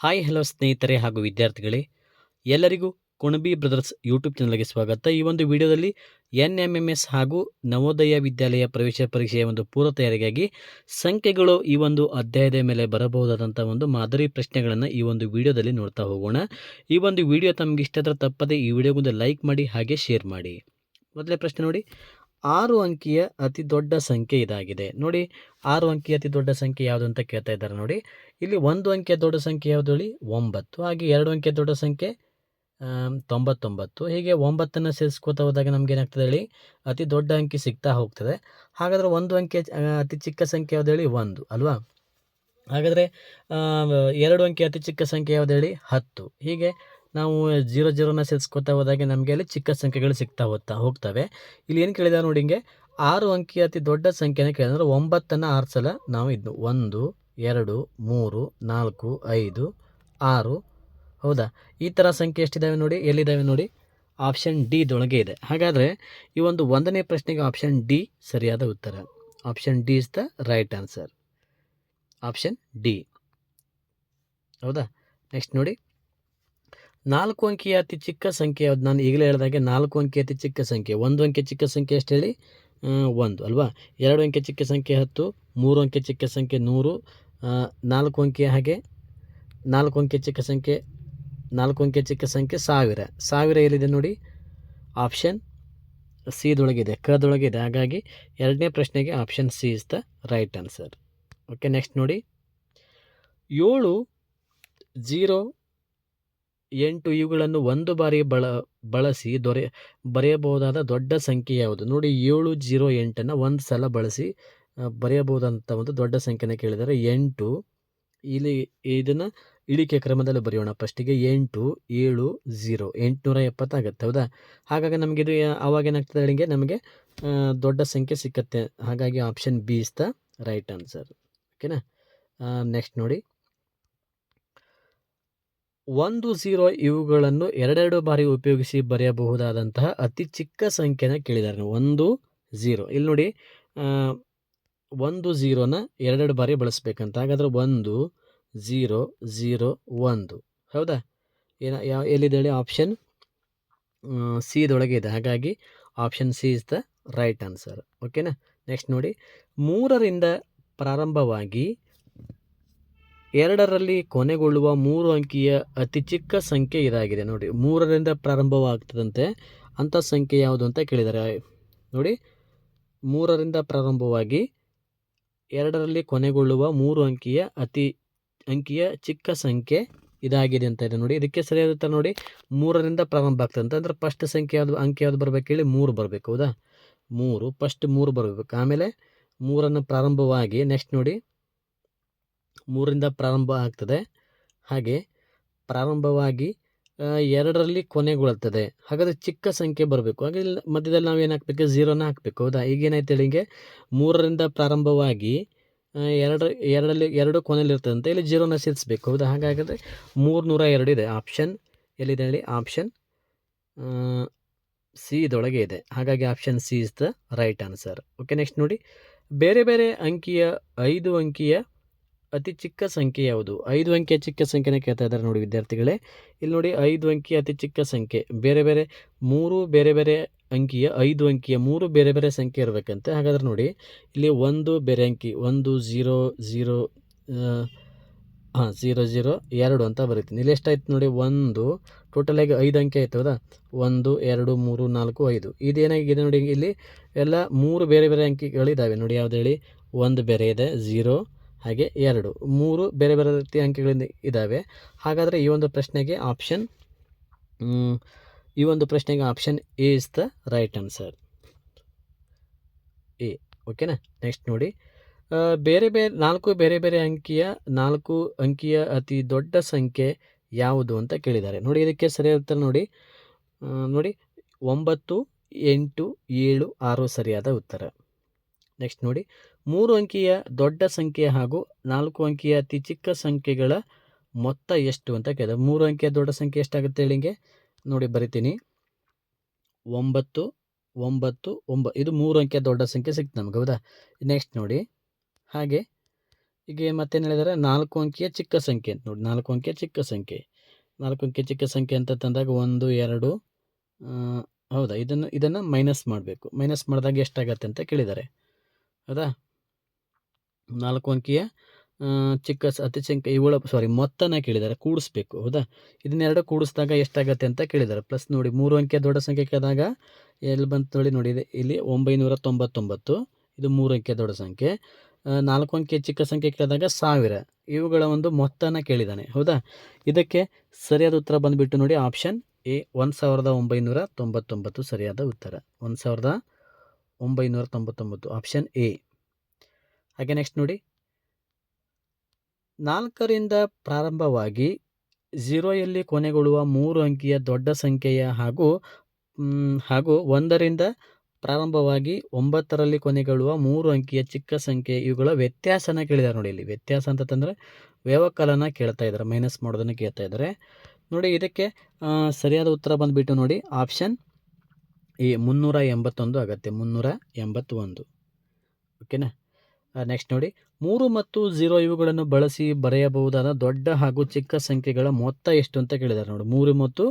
Hi hello ಸ್ನೇಹಿತರೆ ಹಾಗೂ ವಿದ್ಯಾರ್ಥಿಗಳೇ, ಎಲ್ಲರಿಗೂ ಕುಣಬಿ ಬ್ರದರ್ಸ್ ಯೂಟ್ಯೂಬ್ ಚಾನಲ್ಗೆ ಸ್ವಾಗತ. ಈ ಒಂದು ವಿಡಿಯೋದಲ್ಲಿ NMMS ಹಾಗೂ ನವೋದಯ ವಿದ್ಯಾಲಯ ಪ್ರವೇಶ ಪರೀಕ್ಷೆಯ ಒಂದು ಪೂರ್ವ ತಯಾರಿಗಾಗಿ ಸಂಖ್ಯೆಗಳು ಈ ಒಂದು ಅಧ್ಯಾಯದ ಮೇಲೆ ಬರಬಹುದಾದಂಥ ಒಂದು ಮಾದರಿ ಪ್ರಶ್ನೆಗಳನ್ನು ಈ ಒಂದು ವಿಡಿಯೋದಲ್ಲಿ ನೋಡ್ತಾ ಹೋಗೋಣ. ಈ ಒಂದು ವಿಡಿಯೋ ತಮಗೆ ಇಷ್ಟ ಆದರೆ ತಪ್ಪದೆ ಈ ವಿಡಿಯೋಗೊಂದು ಲೈಕ್ ಮಾಡಿ ಹಾಗೆ ಶೇರ್ ಮಾಡಿ. ಮೊದಲೇ ಪ್ರಶ್ನೆ ನೋಡಿ, 6 ಅಂಕಿಯ ಅತಿ ದೊಡ್ಡ ಸಂಖ್ಯೆ ಇದಾಗಿದೆ. ನೋಡಿ, 6 ಅಂಕಿಯ ಅತಿ ದೊಡ್ಡ ಸಂಖ್ಯೆ ಯಾವುದು ಅಂತ ಕೇಳ್ತಾ ಇದ್ದಾರೆ. ನೋಡಿ, ಇಲ್ಲಿ 1 ಅಂಕಿಯ ದೊಡ್ಡ ಸಂಖ್ಯೆ ಯಾವುದು ಹೇಳಿ? 9. ಹಾಗೆ 2 ಅಂಕಿಯ ದೊಡ್ಡ ಸಂಖ್ಯೆ 99. ಹೀಗೆ 9ನ್ನು ಸೇರಿಸ್ಕೋತಾ ಹೋದಾಗ ನಮ್ಗೆ ಏನಾಗ್ತದೆ ಹೇಳಿ? ಅತಿ ದೊಡ್ಡ ಅಂಕಿ ಸಿಗ್ತಾ ಹೋಗ್ತದೆ. ಹಾಗಾದರೆ 1 ಅಂಕಿಯ ಅತಿ ಚಿಕ್ಕ ಸಂಖ್ಯೆ ಯಾವುದು ಹೇಳಿ? 1 ಅಲ್ವಾ? ಹಾಗಾದರೆ 2 ಅಂಕಿಯ ಅತಿ ಚಿಕ್ಕ ಸಂಖ್ಯೆ ಯಾವುದು ಹೇಳಿ? 10. ಹೀಗೆ ನಾವು 0ನ ಸೇರಿಸ್ಕೋತಾ ಹೋದಾಗೆ ನಮಗೆ ಅಲ್ಲಿ ಚಿಕ್ಕ ಸಂಖ್ಯೆಗಳು ಸಿಗ್ತಾ ಹೋಗ್ತವೆ. ಇಲ್ಲಿ ಏನು ಕೇಳಿದಾರೆ ನೋಡಿ, ಹಿಂಗೆ 6 ಅಂಕಿಯ ಅತಿ ದೊಡ್ಡ ಸಂಖ್ಯೆನ ಕೇಳಿದ್ರೆ 9ನ್ನು 6 ಸಲ ನಾವು ಇದು 1 2 3 4 5 6, ಹೌದಾ? ಈ ಥರ ಸಂಖ್ಯೆ ಎಷ್ಟಿದ್ದಾವೆ ನೋಡಿ, ಎಲ್ಲಿದ್ದಾವೆ ನೋಡಿ? ಆಪ್ಷನ್ ಡಿ ದೊಳಗೆ ಇದೆ. ಹಾಗಾದರೆ ಈ ಒಂದು 1ನೇ ಪ್ರಶ್ನೆಗೆ ಆಪ್ಷನ್ ಡಿ ಸರಿಯಾದ ಉತ್ತರ. Option D is the right answer. Option D, ಹೌದಾ? ನೆಕ್ಸ್ಟ್ ನೋಡಿ, 4 ಅಂಕಿಯ ಅತಿ ಚಿಕ್ಕ ಸಂಖ್ಯೆ ಯಾವುದು? ನಾನು ಈಗಲೇ ಹೇಳಿದಾಗೆ 4 ಅಂಕಿಯ ಅತಿ ಚಿಕ್ಕ ಸಂಖ್ಯೆ. 1 ಅಂಕಿಯ ಚಿಕ್ಕ ಸಂಖ್ಯೆ ಎಷ್ಟು ಹೇಳಿ? 1 ಅಲ್ವಾ? 2 ಅಂಕಿಯ ಚಿಕ್ಕ ಸಂಖ್ಯೆ 10, 3 ಅಂಕಿಯ ಚಿಕ್ಕ ಸಂಖ್ಯೆ 100, 4 ಅಂಕಿಯ ಹಾಗೆ 4 ಅಂಕಿಯ ಚಿಕ್ಕ ಸಂಖ್ಯೆ 1000. 1000 ಎಲ್ಲಿದೆ ನೋಡಿ? ಆಪ್ಷನ್ ಸಿ ದೊಳಗಿದೆ, ದೊಳಗಿದೆ. ಹಾಗಾಗಿ 2ನೇ ಪ್ರಶ್ನೆಗೆ option C is the right answer. Okay, next ನೋಡಿ, 7, 0, 8 ಇವುಗಳನ್ನು ಒಂದು ಬಾರಿ ಬಳಸಿ ಬರೆಯಬಹುದಾದ ದೊಡ್ಡ ಸಂಖ್ಯೆ ಯಾವುದು? ನೋಡಿ, 7, 0, 8ನ್ನು ಒಂದು ಸಲ ಬಳಸಿ ಬರೆಯಬಹುದಂಥ ಒಂದು ದೊಡ್ಡ ಸಂಖ್ಯೆನ ಕೇಳಿದರೆ 8. ಇಲ್ಲಿ ಇದನ್ನು ಇಳಿಕೆ ಕ್ರಮದಲ್ಲಿ ಬರೆಯೋಣ. ಫಸ್ಟಿಗೆ 8, 7, 0, 870 ಆಗುತ್ತೆ, ಹೌದಾ? ಹಾಗಾಗಿ ನಮಗೆ ಇದು ಆವಾಗ ಏನಾಗ್ತದೆ ಹೇಳಿಗೆ ನಮಗೆ ದೊಡ್ಡ ಸಂಖ್ಯೆ ಸಿಕ್ಕತ್ತೆ. ಹಾಗಾಗಿ option B is the right answer. ಓಕೆನಾ? ನೆಕ್ಸ್ಟ್ ನೋಡಿ, 1, 0 ಇವುಗಳನ್ನು ಎರಡೆರಡು ಬಾರಿ ಉಪಯೋಗಿಸಿ ಬರೆಯಬಹುದಾದಂತಹ ಅತಿ ಚಿಕ್ಕ ಸಂಖ್ಯೆನ ಕೇಳಿದ್ದಾರೆ. 1, 0 ಇಲ್ಲಿ ನೋಡಿ, 1, 0ನ ಎರಡೆರಡು ಬಾರಿ ಬಳಸಬೇಕಂತ. ಹಾಗಾದರೆ 1, 0, 0, 1, ಹೌದಾ? ಎಲ್ಲಿದೆ ಹೇಳಿ? ಆಪ್ಷನ್ ಸಿ ದೊಳಗೆ ಇದೆ. ಹಾಗಾಗಿ option C is the right answer. ಓಕೆನಾ? ನೆಕ್ಸ್ಟ್ ನೋಡಿ, 3ರಿಂದ ಪ್ರಾರಂಭವಾಗಿ 2ರಲ್ಲಿ ಕೊನೆಗೊಳ್ಳುವ 3 ಅಂಕಿಯ ಅತಿ ಚಿಕ್ಕ ಸಂಖ್ಯೆ ಇದಾಗಿದೆ. ನೋಡಿ, 3ರಿಂದ ಪ್ರಾರಂಭವಾಗ್ತದಂತೆ ಅಂಥ ಸಂಖ್ಯೆ ಯಾವುದು ಅಂತ ಕೇಳಿದ್ದಾರೆ. ನೋಡಿ, 3ರಿಂದ ಪ್ರಾರಂಭವಾಗಿ 2ರಲ್ಲಿ ಕೊನೆಗೊಳ್ಳುವ 3 ಅಂಕಿಯ ಚಿಕ್ಕ ಸಂಖ್ಯೆ ಇದಾಗಿದೆ ಅಂತ ಇದೆ. ನೋಡಿ, ಇದಕ್ಕೆ ಸರಿಯಾದ ಉತ್ತರ ನೋಡಿ, 3ರಿಂದ ಪ್ರಾರಂಭ ಆಗ್ತದಂತೆ. ಅಂದರೆ ಫಸ್ಟ್ ಸಂಖ್ಯೆ ಯಾವುದು, ಅಂಕಿ ಯಾವುದು ಬರಬೇಕು ಹೇಳಿ? 3 ಬರಬೇಕು, ಹೌದಾ? 3 ಫಸ್ಟ್ 3 ಬರಬೇಕು. ಆಮೇಲೆ 3ನ್ನು ಪ್ರಾರಂಭವಾಗಿ ನೆಕ್ಸ್ಟ್ ನೋಡಿ, 3ರಿಂದ ಪ್ರಾರಂಭ ಆಗ್ತದೆ. ಹಾಗೆ ಪ್ರಾರಂಭವಾಗಿ 2ರಲ್ಲಿ ಕೊನೆಗೊಳ್ಳುತ್ತದೆ. ಹಾಗಾದರೆ ಚಿಕ್ಕ ಸಂಖ್ಯೆ ಬರಬೇಕು. ಹಾಗೆ ಮಧ್ಯದಲ್ಲಿ ನಾವು ಏನು ಹಾಕಬೇಕು? 0ನ ಹಾಕಬೇಕು, ಹೌದಾ? ಈಗೇನಾಯ್ತು ಹೇಳಿ? ಹಿಂಗೆ 3ರಿಂದ ಪ್ರಾರಂಭವಾಗಿ 2 ಕೊನೆಯಲ್ಲಿರ್ತದಂತೆ. ಇಲ್ಲಿ 0ನ ಸೇರಿಸ್ಬೇಕು, ಹೌದಾ? ಹಾಗಾದರೆ 302 ಇದೆ. ಆಪ್ಷನ್ ಎಲ್ಲಿದೆ ಹೇಳಿ? ಆಪ್ಷನ್ ಸಿ ಇದೊಳಗೆ ಇದೆ. ಹಾಗಾಗಿ option C is the right answer. Okay, next ನೋಡಿ, ಬೇರೆ ಬೇರೆ ಅಂಕಿಯ 5 ಅಂಕಿಯ ಅತಿ ಚಿಕ್ಕ ಸಂಖ್ಯೆ ಯಾವುದು? 5 ಅಂಕಿಯ ಚಿಕ್ಕ ಸಂಖ್ಯೆನ ಕೇಳ್ತಾ ಇದ್ದಾರೆ ನೋಡಿ ವಿದ್ಯಾರ್ಥಿಗಳೇ. ಇಲ್ಲಿ ನೋಡಿ, 5 ಅಂಕಿಯ ಅತಿ ಚಿಕ್ಕ ಸಂಖ್ಯೆ ಬೇರೆ ಬೇರೆ 3 ಬೇರೆ ಬೇರೆ ಅಂಕಿಯ 5 ಅಂಕಿಯ 3 ಬೇರೆ ಬೇರೆ ಸಂಖ್ಯೆ ಇರಬೇಕಂತೆ. ಹಾಗಾದ್ರೆ ನೋಡಿ, ಇಲ್ಲಿ 1 ಬೇರೆ ಅಂಕಿ 1, 0, 0, 0, 0, 2 ಅಂತ ಬರೀತೀನಿ. ಇಲ್ಲಿ ಎಷ್ಟಾಯ್ತು ನೋಡಿ? 1 ಟೋಟಲಾಗಿ 5 ಅಂಕಿ ಆಯ್ತು, ಹೌದಾ? 1, 2, 3, 4, 5. ಇದೇನಾಗಿದೆ ನೋಡಿ, ಇಲ್ಲಿ ಎಲ್ಲ 3 ಬೇರೆ ಬೇರೆ ಅಂಕಿಗಳಿದ್ದಾವೆ ನೋಡಿ. ಯಾವ್ದು ಹೇಳಿ? 1 ಬೇರೆ ಇದೆ, 0 ಹಾಗೆ 2, 3 ಬೇರೆ ಬೇರೆ ರೀತಿಯ ಅಂಕಿಗಳಿಂದ ಇದ್ದಾವೆ. ಹಾಗಾದರೆ ಈ ಒಂದು ಪ್ರಶ್ನೆಗೆ option A is the right answer. A. ಓಕೆನಾ? ನೆಕ್ಸ್ಟ್ ನೋಡಿ, 4 ಬೇರೆ ಬೇರೆ ಅಂಕಿಯ 4 ಅಂಕಿಯ ಅತಿ ದೊಡ್ಡ ಸಂಖ್ಯೆ ಯಾವುದು ಅಂತ ಕೇಳಿದ್ದಾರೆ. ನೋಡಿ, ಇದಕ್ಕೆ ಸರಿಯಾದ ಉತ್ತರ ನೋಡಿ, 9, 8, 7, 6 ಸರಿಯಾದ ಉತ್ತರ. ನೆಕ್ಸ್ಟ್ ನೋಡಿ, 3 ಅಂಕಿಯ ದೊಡ್ಡ ಸಂಖ್ಯೆ ಹಾಗೂ 4 ಅಂಕಿಯ ಅತಿ ಚಿಕ್ಕ ಸಂಖ್ಯೆಗಳ ಮೊತ್ತ ಎಷ್ಟು ಅಂತ ಕೇಳಿದೆ. 3 ಅಂಕಿಯ ದೊಡ್ಡ ಸಂಖ್ಯೆ ಎಷ್ಟಾಗುತ್ತೆ ಹೇಳಿ? ಹಿಂಗೆ ನೋಡಿ ಬರಿತೀನಿ, 9, 9, 9. ಇದು 3 ಅಂಕಿಯ ದೊಡ್ಡ ಸಂಖ್ಯೆ ಸಿಕ್ತು ನಮ್ಗೆ, ಹೌದಾ? ನೆಕ್ಸ್ಟ್ ನೋಡಿ, ಹಾಗೆ ಈಗ ಮತ್ತೇನು ಹೇಳಿದ್ದಾರೆ, 4 ಅಂಕಿಯ ಚಿಕ್ಕ ಸಂಖ್ಯೆ ಅಂತ ನೋಡಿ. 4 ಅಂಕಿಯ ಚಿಕ್ಕ ಸಂಖ್ಯೆ, 4 ಅಂಕಿಯ ಚಿಕ್ಕ ಸಂಖ್ಯೆ ಅಂತ ತಂದಾಗ 1, 2 ಹೌದಾ, ಇದನ್ನು ಮೈನಸ್ ಮಾಡಬೇಕು. ಮೈನಸ್ ಮಾಡಿದಾಗ ಎಷ್ಟಾಗತ್ತೆ ಅಂತ ಕೇಳಿದ್ದಾರೆ, ಹೌದಾ. 4 ಅಂಕಿಯ ಚಿಕ್ಕ ಅತಿ ಸಂಖ್ಯೆ ಇವುಗಳ ಮೊತ್ತನ ಕೇಳಿದ್ದಾರೆ, ಕೂಡಿಸ್ಬೇಕು, ಹೌದಾ. ಇದನ್ನೆರಡು ಕೂಡಿಸಿದಾಗ ಎಷ್ಟಾಗತ್ತೆ ಅಂತ ಕೇಳಿದ್ದಾರೆ. ಪ್ಲಸ್ ನೋಡಿ, 3 ಅಂಕಿಯ ದೊಡ್ಡ ಸಂಖ್ಯೆ ಕೇಳಿದಾಗ ಎಲ್ಲಿ ಬಂತು ನೋಡಿ ಇದೆ ಇಲ್ಲಿ 999. ಇದು 3 ಅಂಕಿಯ ದೊಡ್ಡ ಸಂಖ್ಯೆ. 4 ಅಂಕಿಯ ಚಿಕ್ಕ ಸಂಖ್ಯೆ ಕೇಳಿದಾಗ 1000. ಇವುಗಳ ಒಂದು ಮೊತ್ತನ ಕೇಳಿದ್ದಾನೆ, ಹೌದಾ. ಇದಕ್ಕೆ ಸರಿಯಾದ ಉತ್ತರ ಬಂದುಬಿಟ್ಟು ನೋಡಿ ಆಪ್ಷನ್ ಎ, 1999 ಸರಿಯಾದ ಉತ್ತರ. 1999 ಆಪ್ಷನ್ ಎ. ಹಾಗೆ ನೆಕ್ಸ್ಟ್ ನೋಡಿ, 4ರಿಂದ ಪ್ರಾರಂಭವಾಗಿ 0ಯಲ್ಲಿ ಕೊನೆಗೊಳ್ಳುವ 3 ಅಂಕಿಯ ದೊಡ್ಡ ಸಂಖ್ಯೆಯ ಹಾಗೂ 1ರಿಂದ ಪ್ರಾರಂಭವಾಗಿ 9ರಲ್ಲಿ ಕೊನೆಗೊಳ್ಳುವ 3 ಅಂಕಿಯ ಚಿಕ್ಕ ಸಂಖ್ಯೆ ಇವುಗಳ ವ್ಯತ್ಯಾಸನ ಕೇಳಿದ್ದಾರೆ ನೋಡಿ. ಇಲ್ಲಿ ವ್ಯತ್ಯಾಸ ಅಂತಂದರೆ ವ್ಯವಕಲನ ಕೇಳ್ತಾ ಇದ್ದಾರೆ, ಮೈನಸ್ ಮಾಡೋದನ್ನು ಕೇಳ್ತಾ ಇದ್ದಾರೆ ನೋಡಿ. ಇದಕ್ಕೆ ಸರಿಯಾದ ಉತ್ತರ ಬಂದುಬಿಟ್ಟು ನೋಡಿ ಆಪ್ಷನ್ ಎ, 381 ಆಗುತ್ತೆ. 381, ಓಕೆನಾ. ನೆಕ್ಸ್ಟ್ ನೋಡಿ, 3 ಮತ್ತು 0 ಇವುಗಳನ್ನು ಬಳಸಿ ಬರೆಯಬಹುದಾದ ದೊಡ್ಡ ಹಾಗೂ ಚಿಕ್ಕ ಸಂಖ್ಯೆಗಳ ಮೊತ್ತ ಎಷ್ಟು ಅಂತ ಕೇಳಿದ್ದಾರೆ ನೋಡಿ. 3 ಮತ್ತು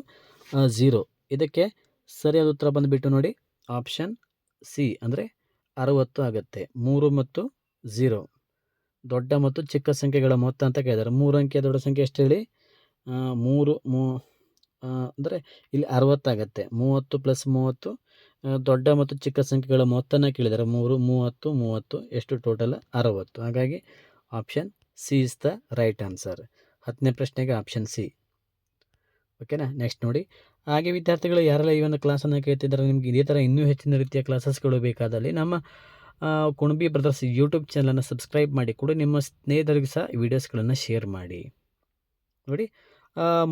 0, ಇದಕ್ಕೆ ಸರಿಯಾದ ಉತ್ತರ ಬಂದುಬಿಟ್ಟು ನೋಡಿ ಆಪ್ಷನ್ ಸಿ, ಅಂದರೆ 60 ಆಗುತ್ತೆ. 3 ಮತ್ತು 0 ದೊಡ್ಡ ಮತ್ತು ಚಿಕ್ಕ ಸಂಖ್ಯೆಗಳ ಮೊತ್ತ ಅಂತ ಕೇಳಿದ್ದಾರೆ. 3 ಅಂಕಿಯ ದೊಡ್ಡ ಸಂಖ್ಯೆ ಎಷ್ಟು ಹೇಳಿ, 3 ಅಂದರೆ ಇಲ್ಲಿ 60 ಆಗುತ್ತೆ. 30 + 30 ದೊಡ್ಡ ಮತ್ತು ಚಿಕ್ಕ ಸಂಖ್ಯೆಗಳ ಮೊತ್ತನ ಕೇಳಿದ್ದಾರೆ. 3, 30, 30 ಎಷ್ಟು ಟೋಟಲ್ 60. ಹಾಗಾಗಿ option C is the right answer. 10ನೇ ಪ್ರಶ್ನೆಗೆ ಆಪ್ಷನ್ ಸಿ, ಓಕೆನಾ. ನೆಕ್ಸ್ಟ್ ನೋಡಿ, ಹಾಗೆ ವಿದ್ಯಾರ್ಥಿಗಳು ಯಾರೆಲ್ಲ ಈ ಒಂದು ಕ್ಲಾಸನ್ನು ಕೇಳ್ತಿದ್ದಾರೆ, ನಿಮಗೆ ಇದೇ ಥರ ಇನ್ನೂ ಹೆಚ್ಚಿನ ರೀತಿಯ ಕ್ಲಾಸಸ್ಗಳು ಬೇಕಾದಲ್ಲಿ ನಮ್ಮ ಕುಣಬಿ ಬ್ರದರ್ಸ್ ಯೂಟ್ಯೂಬ್ ಚಾನಲನ್ನು ಸಬ್ಸ್ಕ್ರೈಬ್ ಮಾಡಿ ಕೂಡ ನಿಮ್ಮ ಸ್ನೇಹಿತರಿಗೆ ಸಹ ವೀಡಿಯೋಸ್ಗಳನ್ನು ಶೇರ್ ಮಾಡಿ. ನೋಡಿ,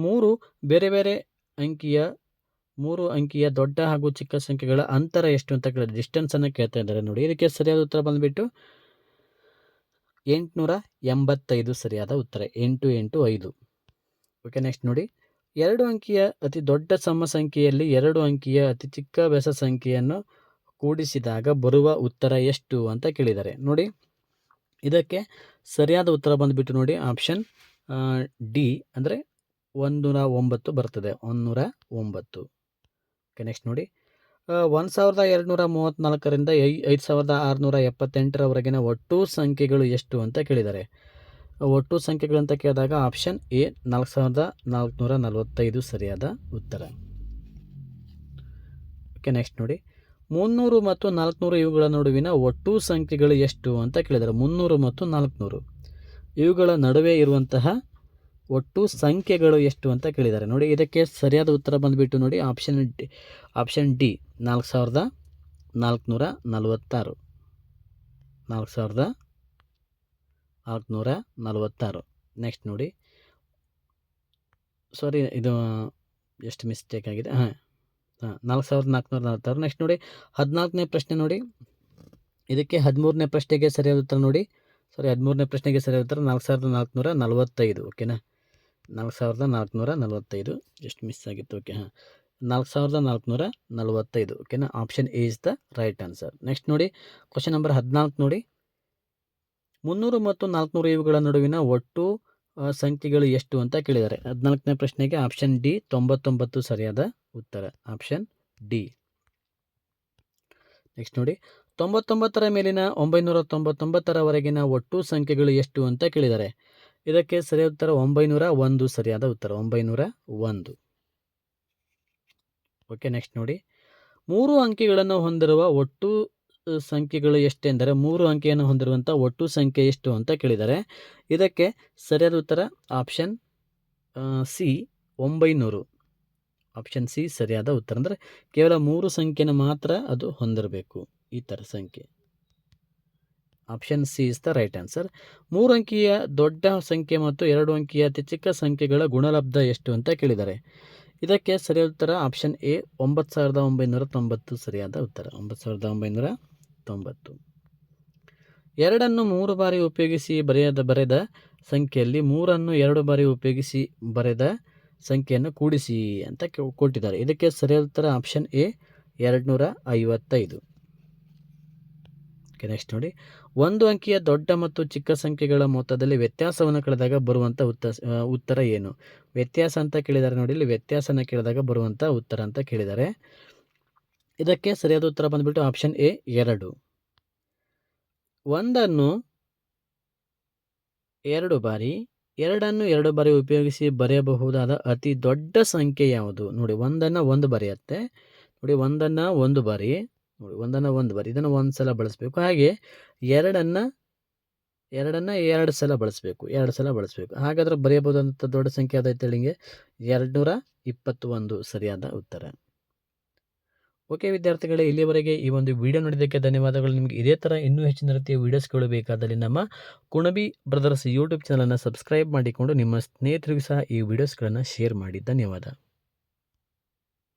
3 ಬೇರೆ ಬೇರೆ ಅಂಕಿಯ 3 ಅಂಕಿಯ ದೊಡ್ಡ ಹಾಗೂ ಚಿಕ್ಕ ಸಂಖ್ಯೆಗಳ ಅಂತರ ಎಷ್ಟು ಅಂತ ಕೇಳಿದ್ರೆ ಡಿಸ್ಟೆನ್ಸನ್ನು ಕೇಳ್ತಾ ಇದ್ದಾರೆ ನೋಡಿ. ಇದಕ್ಕೆ ಸರಿಯಾದ ಉತ್ತರ ಬಂದುಬಿಟ್ಟು 885 ಸರಿಯಾದ ಉತ್ತರ. 885, ಓಕೆ. ನೆಕ್ಸ್ಟ್ ನೋಡಿ, 2 ಅಂಕಿಯ ಅತಿ ದೊಡ್ಡ ಸಮ ಸಂಖ್ಯೆಯಲ್ಲಿ 2 ಅಂಕಿಯ ಅತಿ ಚಿಕ್ಕ ಬೆಸ ಸಂಖ್ಯೆಯನ್ನು ಕೂಡಿಸಿದಾಗ ಬರುವ ಉತ್ತರ ಎಷ್ಟು ಅಂತ ಕೇಳಿದ್ದಾರೆ ನೋಡಿ. ಇದಕ್ಕೆ ಸರಿಯಾದ ಉತ್ತರ ಬಂದುಬಿಟ್ಟು ನೋಡಿ ಆಪ್ಷನ್ ಡಿ, ಅಂದರೆ 109 ಬರ್ತದೆ. 109, ಓಕೆ. ನೆಕ್ಸ್ಟ್ ನೋಡಿ, 1234ರಿಂದ 5678ರವರೆಗಿನ ಒಟ್ಟು ಸಂಖ್ಯೆಗಳು ಎಷ್ಟು ಅಂತ ಕೇಳಿದ್ದಾರೆ. ಒಟ್ಟು ಸಂಖ್ಯೆಗಳು ಅಂತ ಕೇಳಿದಾಗ ಆಪ್ಷನ್ ಎ, 4445 ಸರಿಯಾದ ಉತ್ತರ, ಓಕೆ. ನೆಕ್ಸ್ಟ್ ನೋಡಿ, 300 ಮತ್ತು 400 ಇವುಗಳ ನಡುವಿನ ಒಟ್ಟು ಸಂಖ್ಯೆಗಳು ಎಷ್ಟು ಅಂತ ಕೇಳಿದ್ದಾರೆ. 300 ಮತ್ತು 400 ಇವುಗಳ ನಡುವೆ ಇರುವಂತಹ ಒಟ್ಟು ಸಂಖ್ಯೆಗಳು ಎಷ್ಟು ಅಂತ ಕೇಳಿದ್ದಾರೆ ನೋಡಿ. ಇದಕ್ಕೆ ಸರಿಯಾದ ಉತ್ತರ ಬಂದುಬಿಟ್ಟು ನೋಡಿ ಆಪ್ಷನ್ ಡಿ, 4446. 4446. ನೆಕ್ಸ್ಟ್ ನೋಡಿ, ಸಾರಿ, ಇದು ಎಷ್ಟು ಮಿಸ್ಟೇಕ್ ಆಗಿದೆ. 4446. ನೆಕ್ಸ್ಟ್ ನೋಡಿ, 14ನೇ ಪ್ರಶ್ನೆ ನೋಡಿ. ಇದಕ್ಕೆ 13ನೇ ಪ್ರಶ್ನೆಗೆ ಸರಿಯಾದ ಉತ್ತರ ನೋಡಿ. 13ನೇ ಪ್ರಶ್ನೆಗೆ ಸರಿಯಾದ ಉತ್ತರ 4445, ಓಕೆನಾ. 4445 ಎಷ್ಟು ಮಿಸ್ ಆಗಿತ್ತು, ಓಕೆ. 4445, ಓಕೆನಾ. Option A is the right answer. Next ನೋಡಿ, ಕ್ವಶನ್ ನಂಬರ್ 14 ನೋಡಿ. 300 ಮತ್ತು 400 ಇವುಗಳ ನಡುವಿನ ಒಟ್ಟು ಸಂಖ್ಯೆಗಳು ಎಷ್ಟು ಅಂತ ಕೇಳಿದ್ದಾರೆ. 14ನೇ ಪ್ರಶ್ನೆಗೆ ಆಪ್ಷನ್ ಡಿ, 99 ಸರಿಯಾದ ಉತ್ತರ. Option D. ನೆಕ್ಸ್ಟ್ ನೋಡಿ, 99ರ ಮೇಲಿನ 999ರವರೆಗಿನ ಒಟ್ಟು ಸಂಖ್ಯೆಗಳು ಎಷ್ಟು ಅಂತ ಕೇಳಿದ್ದಾರೆ. ಇದಕ್ಕೆ ಸರಿಯಾದ ಉತ್ತರ 901 ಸರಿಯಾದ ಉತ್ತರ. 901, ಓಕೆ. ನೆಕ್ಸ್ಟ್ ನೋಡಿ, 3 ಅಂಕಿಗಳನ್ನು ಹೊಂದಿರುವ ಒಟ್ಟು ಸಂಖ್ಯೆಗಳು ಎಷ್ಟೆಂದರೆ 3 ಅಂಕಿಯನ್ನು ಹೊಂದಿರುವಂಥ ಒಟ್ಟು ಸಂಖ್ಯೆ ಎಷ್ಟು ಅಂತ ಕೇಳಿದ್ದಾರೆ. ಇದಕ್ಕೆ ಸರಿಯಾದ ಉತ್ತರ ಆಪ್ಷನ್ ಸಿ, 900. ಆಪ್ಷನ್ ಸಿ ಸರಿಯಾದ ಉತ್ತರ. ಅಂದರೆ ಕೇವಲ 3 ಸಂಖ್ಯೆನ ಮಾತ್ರ ಅದು ಹೊಂದಿರಬೇಕು, ಈ ಥರ ಸಂಖ್ಯೆ. Option C is the right answer. 3 ಅಂಕಿಯ ದೊಡ್ಡ ಸಂಖ್ಯೆ ಮತ್ತು 2 ಅಂಕಿಯ ಅತಿ ಚಿಕ್ಕ ಸಂಖ್ಯೆಗಳ ಗುಣಲಬ್ಧ ಎಷ್ಟು ಅಂತ ಕೇಳಿದ್ದಾರೆ. ಇದಕ್ಕೆ ಸರಿಯಾದ ಉತ್ತರ ಆಪ್ಷನ್ ಎ, 9990 ಸರಿಯಾದ ಉತ್ತರ. 9990. 2ಅನ್ನು 3 ಬಾರಿ ಉಪಯೋಗಿಸಿ ಬರೆದ ಸಂಖ್ಯೆಯಲ್ಲಿ 3ಅನ್ನು 2 ಬಾರಿ ಉಪಯೋಗಿಸಿ ಬರೆದ ಸಂಖ್ಯೆಯನ್ನು ಕೂಡಿಸಿ ಅಂತ ಕೊಟ್ಟಿದ್ದಾರೆ. ಇದಕ್ಕೆ ಸರಿಯಾದ ಉತ್ತರ ಆಪ್ಷನ್ ಎ, 255. ಓಕೆ, ನೆಕ್ಸ್ಟ್ ನೋಡಿ, ಒಂದು ಅಂಕಿಯ ದೊಡ್ಡ ಮತ್ತು ಚಿಕ್ಕ ಸಂಖ್ಯೆಗಳ ಮೊತ್ತದಲ್ಲಿ ವ್ಯತ್ಯಾಸವನ್ನು ಕಳೆದಾಗ ಬರುವಂಥ ಉತ್ತರ ಏನು? ವ್ಯತ್ಯಾಸ ಅಂತ ಕೇಳಿದ್ದಾರೆ ನೋಡಿ, ಇಲ್ಲಿ ವ್ಯತ್ಯಾಸನ ಕೇಳಿದಾಗ ಬರುವಂಥ ಉತ್ತರ ಅಂತ ಕೇಳಿದ್ದಾರೆ. ಇದಕ್ಕೆ ಸರಿಯಾದ ಉತ್ತರ ಬಂದ್ಬಿಟ್ಟು ಆಪ್ಷನ್ ಎ 2. ಒಂದನ್ನು 2 ಬಾರಿ, 2ನ್ನು 2 ಬಾರಿ ಉಪಯೋಗಿಸಿ ಬರೆಯಬಹುದಾದ ಅತಿ ದೊಡ್ಡ ಸಂಖ್ಯೆ ಯಾವುದು? ನೋಡಿ, 1ನ್ನು 1 ಬರೆಯುತ್ತೆ. ನೋಡಿ, 1ನ್ನು 1 ಬಾರಿ, ನೋಡಿ 1ನ್ನು 1 ಬಾರಿ, ಇದನ್ನು 1 ಸಲ ಬಳಸಬೇಕು. ಹಾಗೆ 2ನ್ನು 2 ಸಲ ಬಳಸಬೇಕು, 2 ಸಲ ಬಳಸಬೇಕು. ಹಾಗಾದ್ರೆ ಬರೆಯಬಹುದಂಥ ದೊಡ್ಡ ಸಂಖ್ಯೆ ಯಾವುದೈತೆ ಹೇಳಿಂಗೆ 221 ಸರಿಯಾದ ಉತ್ತರ. ಓಕೆ ವಿದ್ಯಾರ್ಥಿಗಳೇ, ಇಲ್ಲಿವರೆಗೆ ಈ ಒಂದು ವಿಡಿಯೋ ನೋಡಿದ್ದಕ್ಕೆ ಧನ್ಯವಾದಗಳು. ನಿಮಗೆ ಇದೇ ಥರ ಇನ್ನೂ ಹೆಚ್ಚಿನ ರೀತಿಯ ವೀಡಿಯೋಸ್ಗಳು ಬೇಕಾದಲ್ಲಿ ನಮ್ಮ ಕುಣಬಿ ಬ್ರದರ್ಸ್ ಯೂಟ್ಯೂಬ್ ಚಾನಲನ್ನು ಸಬ್ಸ್ಕ್ರೈಬ್ ಮಾಡಿಕೊಂಡು ನಿಮ್ಮ ಸ್ನೇಹಿತರಿಗೂ ಸಹ ಈ ವಿಡಿಯೋಸ್ಗಳನ್ನು ಶೇರ್ ಮಾಡಿ. ಧನ್ಯವಾದ.